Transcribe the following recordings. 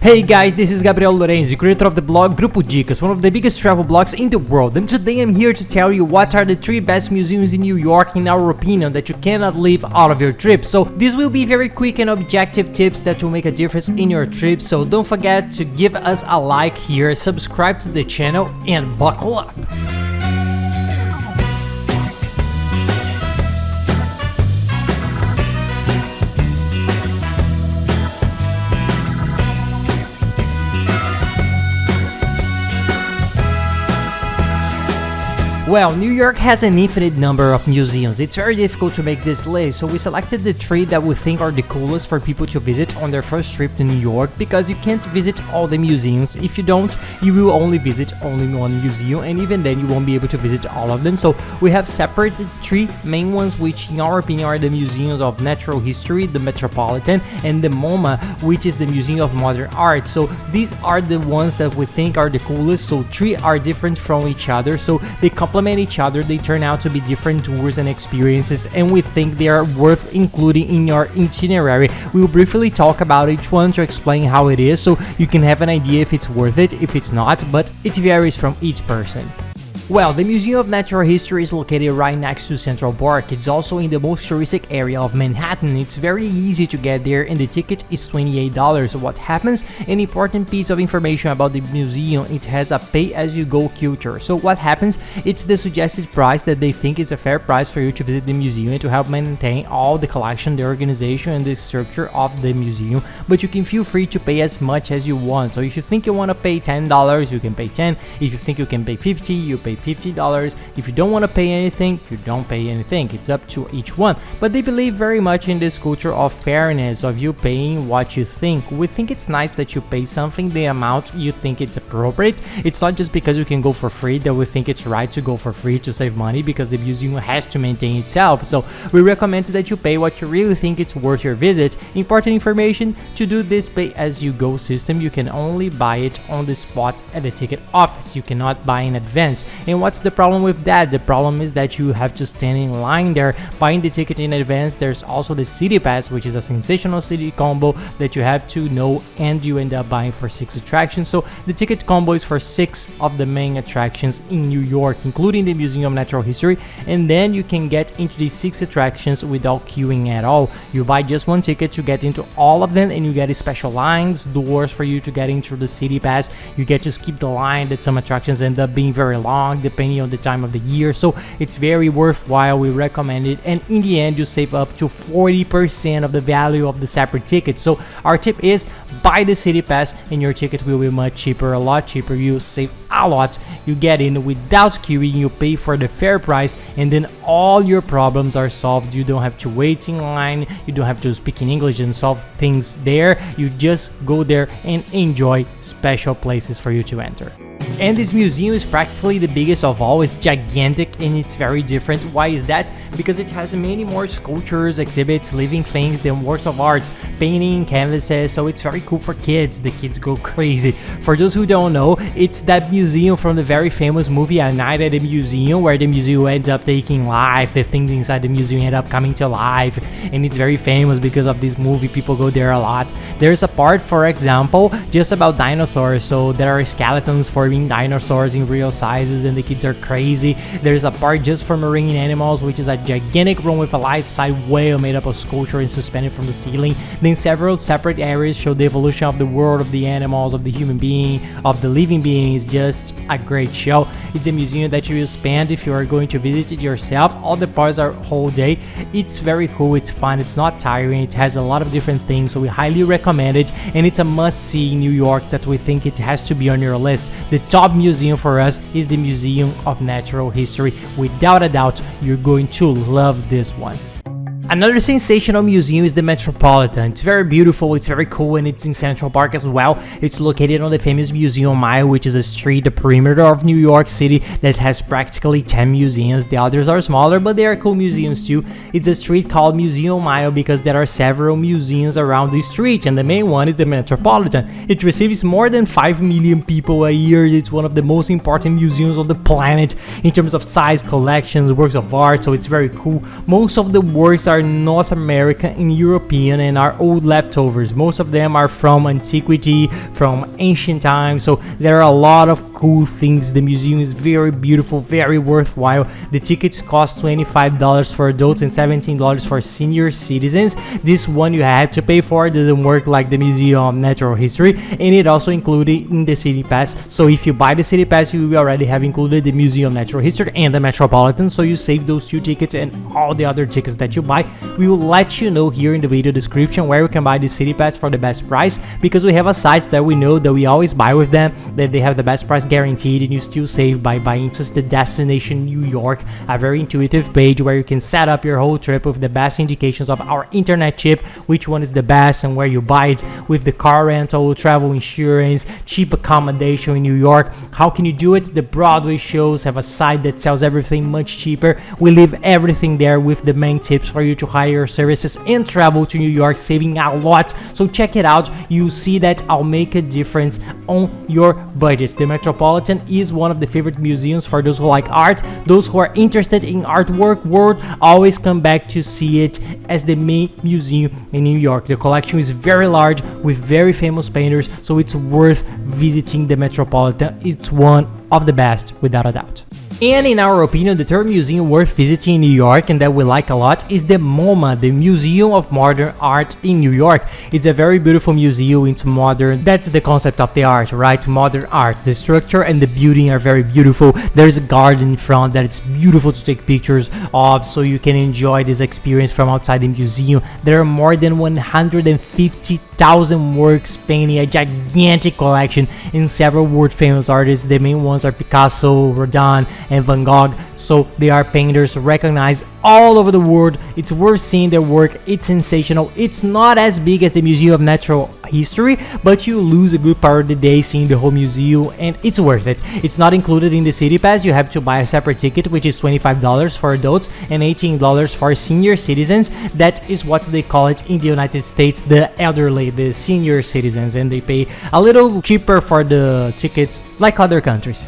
Hey guys, this is Gabriel Lorenzi, creator of the blog Grupo Dicas, one of the biggest travel blogs in the world, and today I'm here to tell you what are the 3 best museums in New York in our opinion that you cannot leave out of your trip. So this will be very quick and objective tips that will make a difference in your trip, so don't forget to give us a like here, subscribe to the channel, and buckle up! Well, New York has an infinite number of museums. It's very difficult to make this list, so we selected the 3 that we think are the coolest for people to visit on their first trip to New York, because you can't visit all the museums. If you don't, you will only visit only one museum, and even then you won't be able to visit all of them. So we have separated 3 main ones, which in our opinion are the museums of natural history, the Metropolitan, and the MoMA, which is the Museum of Modern Art. So these are the ones that we think are the coolest. So 3 are different from each other, so they complement each other. They turn out to be different tours and experiences, and we think they are worth including in your itinerary. We will briefly talk about each one to explain how it is, so you can have an idea if it's worth it, if it's not, but it varies from each person. Well, the Museum of Natural History is located right next to Central Park. It's also in the most touristic area of Manhattan. It's very easy to get there and the ticket is $28. What happens? An important piece of information about the museum, it has a pay-as-you-go culture. So what happens? It's the suggested price that they think is a fair price for you to visit the museum and to help maintain all the collection, the organization, and the structure of the museum. But you can feel free to pay as much as you want. So if you think you want to pay $10, you can pay $10. If you think you can pay $50, you pay $50. If you don't want to pay anything, you don't pay anything. It's up to each one. But they believe very much in this culture of fairness, of you paying what you think. We think it's nice that you pay something the amount you think it's appropriate. It's not just because you can go for free that we think it's right to go for free to save money, because the museum has to maintain itself. So we recommend that you pay what you really think it's worth your visit. Important information: to do this pay-as-you-go system, you can only buy it on the spot at the ticket office. You cannot buy in advance. And what's the problem with that? The problem is that you have to stand in line there buying the ticket in advance. There's also the city pass, which is a sensational city combo that you have to know, and you end up buying for 6 attractions. So the ticket combo is for 6 of the main attractions in New York, including the Museum of Natural History, and then you can get into these 6 attractions without queuing at all. You buy just one ticket to get into all of them, and you get special lines, doors for you to get into the city pass. You get to skip the line that some attractions end up being very long depending on the time of the year, so it's very worthwhile. We recommend it, and in the end you save up to 40% of the value of the separate ticket. So our tip is buy the city pass and your ticket will be much cheaper, a lot cheaper. You save a lot, you get in without queuing, you pay for the fair price, and then all your problems are solved. You don't have to wait in line, you don't have to speak in English and solve things there. You just go there and enjoy special places for you to enter. And this museum is practically the biggest of all. It's gigantic and it's very different. Why is that? Because it has many more sculptures, exhibits, living things than works of art, painting, canvases, so it's very cool for kids. The kids go crazy. For those who don't know, it's that museum from the very famous movie A Night at the Museum, where the museum ends up taking life, the things inside the museum end up coming to life, and it's very famous because of this movie. People go there a lot. There's a part, for example, just about dinosaurs, so there are skeletons forming dinosaurs in real sizes and the kids are crazy. There's a part just for marine animals, which is a gigantic room with a life-size whale made up of sculpture and suspended from the ceiling. Then several separate areas show the evolution of the world, of the animals, of the human being, of the living beings. Just a great show. It's a museum that you will spend, if you are going to visit it yourself, all the parts are whole day. It's very cool, it's fun, it's not tiring, it has a lot of different things, so we highly recommend it, and it's a must-see in New York that we think it has to be on your list. The top museum for us is the Museum of Natural History. Without a doubt, you're going to love this one. Another sensational museum is the Metropolitan. It's very beautiful, it's very cool, and it's in Central Park as well. It's located on the famous Museum Mile, which is a street, the perimeter of New York City, that has practically 10 museums. The others are smaller, but they are cool museums too. It's a street called Museum Mile because there are several museums around the street, and the main one is the Metropolitan. It receives more than 5 million people a year. It's one of the most important museums on the planet in terms of size, collections, works of art, so it's very cool. Most of the works are are North American and European and are old leftovers. Most of them are from antiquity, from ancient times, so there are a lot of cool things. The museum is very beautiful, very worthwhile. The tickets cost $25 for adults and $17 for senior citizens. This one you have to pay for. It doesn't work like the Museum of Natural History, and it also included in the city pass. So if you buy the city pass, you will already have included the Museum of Natural History and the Metropolitan, so you save those two tickets, and all the other tickets that you buy, we will let you know here in the video description where you can buy the city pass for the best price, because we have a site that we know that we always buy with them, that they have the best price guaranteed, and you still save by buying just the destination New York, a very intuitive page where you can set up your whole trip with the best indications of our internet chip, which one is the best and where you buy it, with the car rental, travel insurance, cheap accommodation in New York. How can you do it? The Broadway shows have a site that sells everything much cheaper. We leave everything there with the main tips for you to hire your services and travel to New York, saving a lot. So check it out. You see that I'll make a difference on your budget. The Metropolitan is one of the favorite museums for those who like art. Those who are interested in artwork world always come back to see it as the main museum in New York. The collection is very large with very famous painters, so it's worth visiting the Metropolitan. It's one of the best, without a doubt. And in our opinion, the third museum worth visiting in New York and that we like a lot is the MoMA, the Museum of Modern Art in New York. It's a very beautiful museum. It's modern. That's the concept of the art, right? Modern art. The structure and the building are very beautiful. There's a garden in front that it's beautiful to take pictures of, so you can enjoy this experience from outside the museum. There are more than 150,000 works spanning a gigantic collection in several world famous artists. The main ones are Picasso, Rodin, and Van Gogh, so they are painters recognized all over the world. It's worth seeing their work. It's sensational. It's not as big as the Museum of Natural History, but you lose a good part of the day seeing the whole museum, and it's worth it. It's not included in the city pass. You have to buy a separate ticket, which is $25 for adults and $18 for senior citizens. That is what they call it in the United States, the elderly, the senior citizens, and they pay a little cheaper for the tickets like other countries.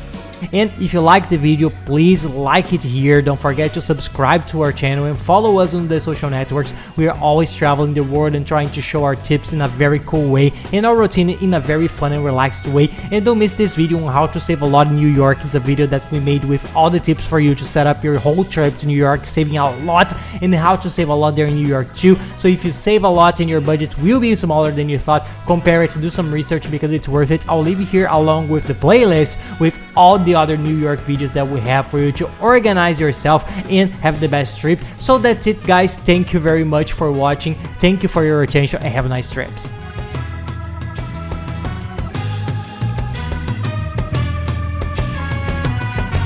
And if you like the video, please like it here. Don't forget to subscribe to our channel and follow us on the social networks. We are always traveling the world and trying to show our tips in a very cool way and our routine in a very fun and relaxed way. And don't miss this video on how to save a lot in New York. It's a video that we made with all the tips for you to set up your whole trip to New York, saving a lot, and how to save a lot there in New York too. So if you save a lot and your budget will be smaller than you thought, compare it, do some research because it's worth it. I'll leave it here along with the playlist with all the other New York videos that we have for you to organize yourself and have the best trip. So that's it, guys. Thank you very much for watching. Thank you for your attention and have nice trips.